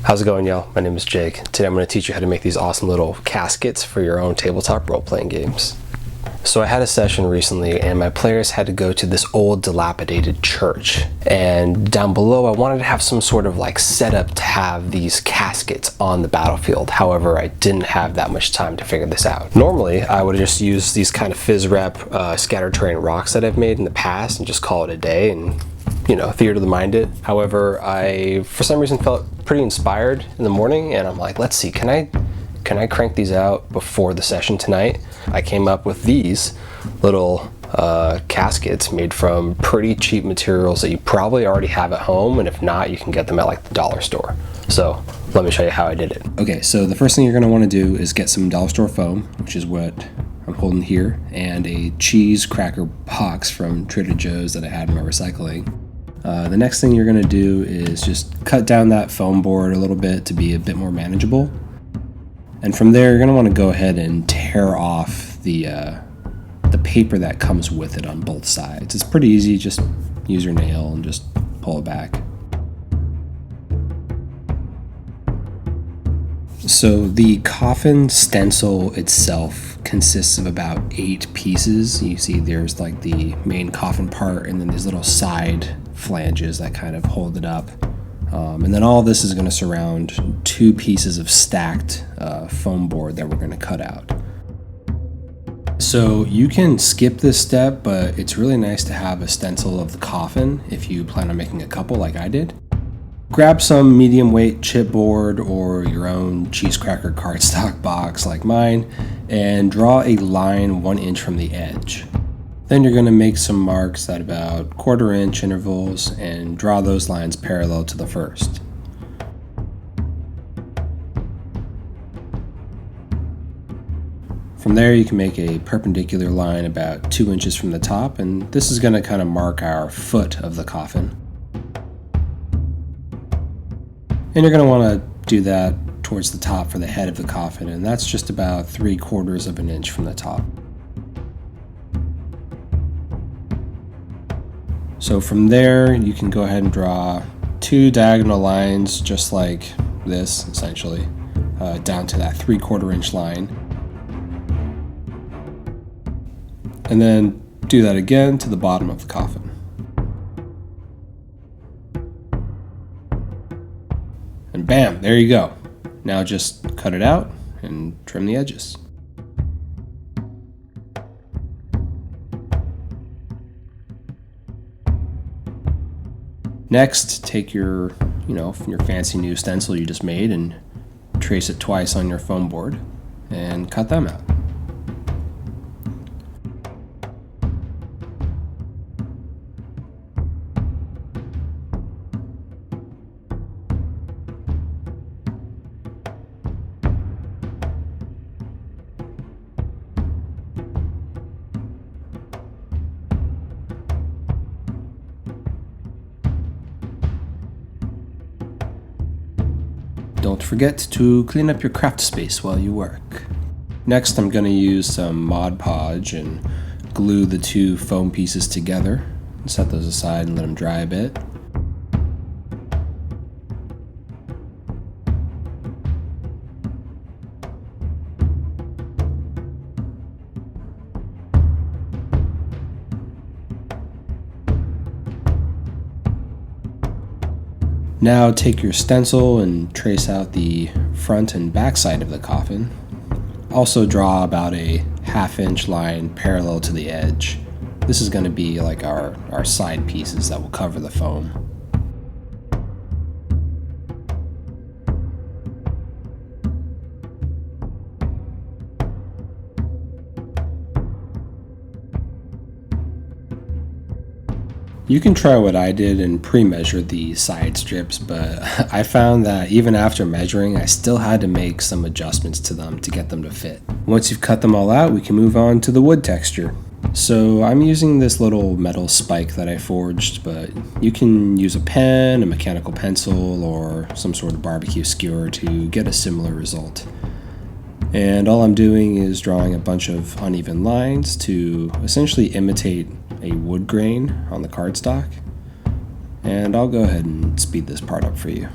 How's it going, y'all? My name is Jake. Today I'm going to teach you how to make these awesome little caskets for your own tabletop role-playing games. So I had a session recently and my players had to go to this old dilapidated church, and down below I wanted to have some sort of like setup to have these caskets on the battlefield. However, I didn't have that much time to figure this out. Normally I would just use these kind of fizz wrap scatter terrain rocks that I've made in the past and just call it a day and, you know, theater of the mind it. However, I for some reason felt pretty inspired in the morning and I'm like, let's see, can I crank these out before the session tonight? I came up with these little caskets made from pretty cheap materials that you probably already have at home, and if not, you can get them at like the dollar store. So let me show you how I did it. Okay, so the first thing you're gonna wanna do is get some dollar store foam, which is what I'm holding here, and a cheese cracker box from Trader Joe's that I had in my recycling. The next thing you're gonna do is just cut down that foam board a little bit to be a bit more manageable. And from there, you're going to want to go ahead and tear off the paper that comes with it on both sides. It's pretty easy. Just use your nail and just pull it back. So the coffin stencil itself consists of about 8 pieces. You see there's like the main coffin part and then these little side flanges that kind of hold it up. And then all this is going to surround 2 pieces of stacked foam board that we're going to cut out. So you can skip this step, but it's really nice to have a stencil of the coffin if you plan on making a couple like I did. Grab some medium weight chipboard or your own cheese cracker cardstock box like mine and draw a line 1 inch from the edge. Then you're going to make some marks at about 1/4 inch intervals and draw those lines parallel to the first. From there you can make a perpendicular line about 2 inches from the top, and this is going to kind of mark our foot of the coffin. And you're going to want to do that towards the top for the head of the coffin, and that's just about 3/4 of an inch from the top. So from there, you can go ahead and draw 2 diagonal lines just like this, essentially, down to that 3/4 inch line. And then do that again to the bottom of the coffin. And bam, there you go. Now just cut it out and trim the edges. Next, take your fancy new stencil you just made and trace it twice on your foam board and cut them out. Don't forget to clean up your craft space while you work. Next, I'm going to use some Mod Podge and glue the 2 foam pieces together. Set those aside and let them dry a bit. Now take your stencil and trace out the front and back side of the coffin. Also draw about a 1/2 inch line parallel to the edge. This is going to be like our side pieces that will cover the foam. You can try what I did and pre-measure the side strips, but I found that even after measuring, I still had to make some adjustments to them to get them to fit. Once you've cut them all out, we can move on to the wood texture. So I'm using this little metal spike that I forged, but you can use a pen, a mechanical pencil, or some sort of barbecue skewer to get a similar result. And all I'm doing is drawing a bunch of uneven lines to essentially imitate a wood grain on the cardstock. And I'll go ahead and speed this part up for you.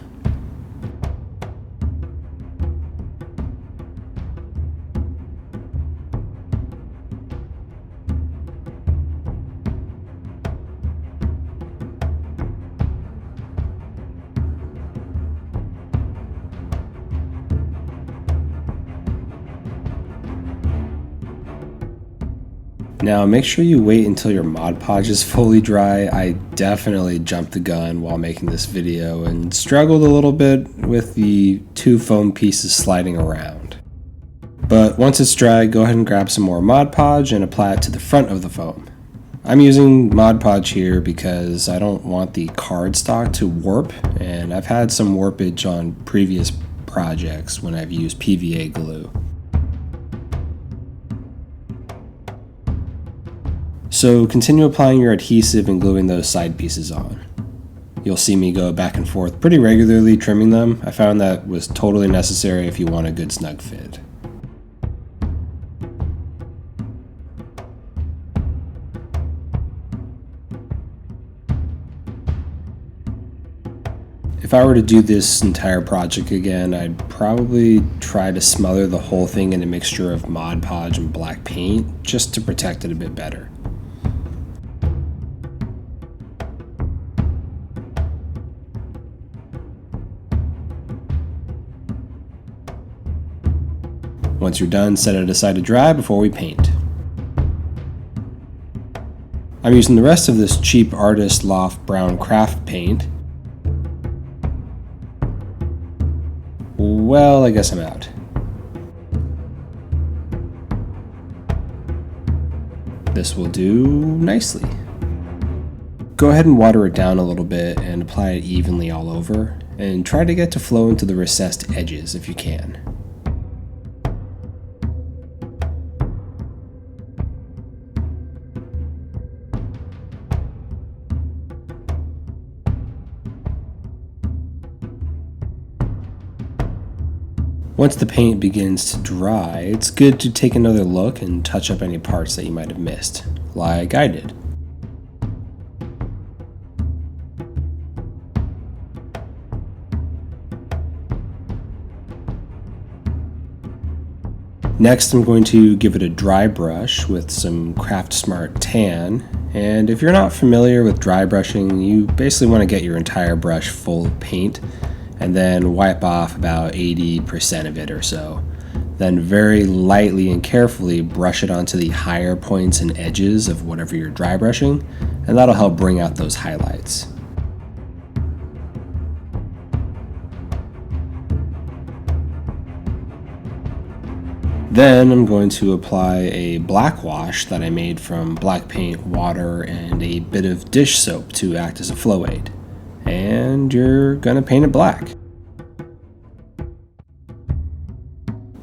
Now make sure you wait until your Mod Podge is fully dry. I definitely jumped the gun while making this video and struggled a little bit with the two foam pieces sliding around. But once it's dry, go ahead and grab some more Mod Podge and apply it to the front of the foam. I'm using Mod Podge here because I don't want the cardstock to warp, and I've had some warpage on previous projects when I've used PVA glue. So continue applying your adhesive and gluing those side pieces on. You'll see me go back and forth pretty regularly trimming them. I found that was totally necessary if you want a good snug fit. If I were to do this entire project again, I'd probably try to smother the whole thing in a mixture of Mod Podge and black paint just to protect it a bit better. Once you're done, set it aside to dry before we paint. I'm using the rest of this cheap Artist Loft brown craft paint. Well, I guess I'm out. This will do nicely. Go ahead and water it down a little bit and apply it evenly all over, and try to get to flow into the recessed edges if you can. Once the paint begins to dry, it's good to take another look and touch up any parts that you might have missed, like I did. Next, I'm going to give it a dry brush with some Craft Smart Tan, and if you're not familiar with dry brushing, you basically want to get your entire brush full of paint and then wipe off about 80% of it or so. Then very lightly and carefully brush it onto the higher points and edges of whatever you're dry brushing, and that'll help bring out those highlights. Then I'm going to apply a black wash that I made from black paint, water, and a bit of dish soap to act as a flow aid. And you're gonna paint it black.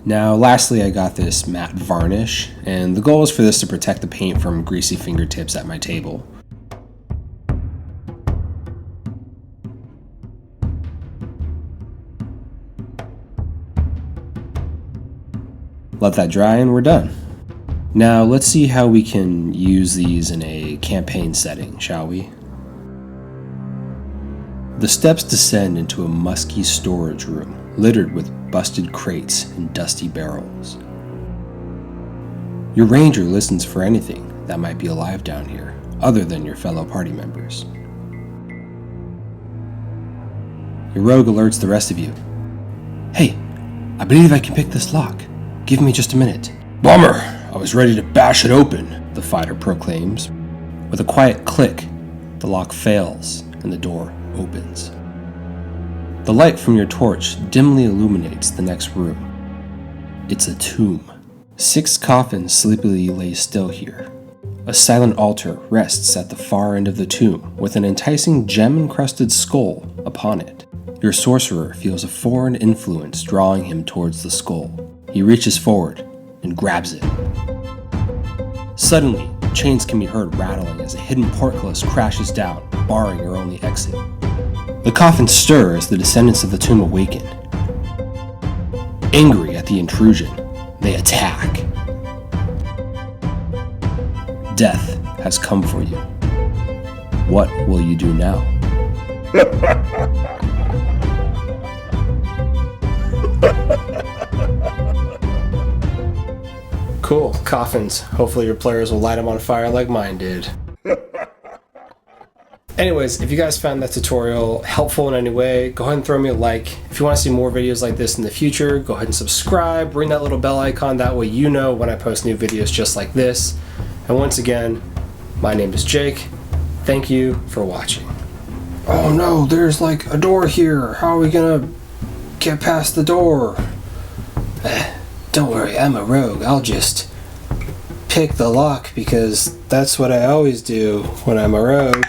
Now lastly, I got this matte varnish, and the goal is for this to protect the paint from greasy fingertips at my table. Let that dry and we're done. Now let's see how we can use these in a campaign setting, shall we? The steps descend into a musky storage room, littered with busted crates and dusty barrels. Your ranger listens for anything that might be alive down here, other than your fellow party members. Your rogue alerts the rest of you. Hey, I believe I can pick this lock. Give me just a minute. Bummer, I was ready to bash it open, the fighter proclaims. With a quiet click, the lock fails and the door opens. The light from your torch dimly illuminates the next room. It's a tomb. 6 coffins sleepily lay still here. A silent altar rests at the far end of the tomb with an enticing gem-encrusted skull upon it. Your sorcerer feels a foreign influence drawing him towards the skull. He reaches forward and grabs it. Suddenly, chains can be heard rattling as a hidden portcullis crashes down, barring your only exit. The coffins stir as the descendants of the tomb awaken. Angry at the intrusion, they attack. Death has come for you. What will you do now? Cool, coffins. Hopefully your players will light them on fire like mine did. Anyways, if you guys found that tutorial helpful in any way, go ahead and throw me a like. If you want to see more videos like this in the future, go ahead and subscribe, ring that little bell icon, that way you know when I post new videos just like this. And once again, my name is Jake. Thank you for watching. Oh no, there's like a door here. How are we gonna get past the door? Don't worry, I'm a rogue. I'll just pick the lock because that's what I always do when I'm a rogue.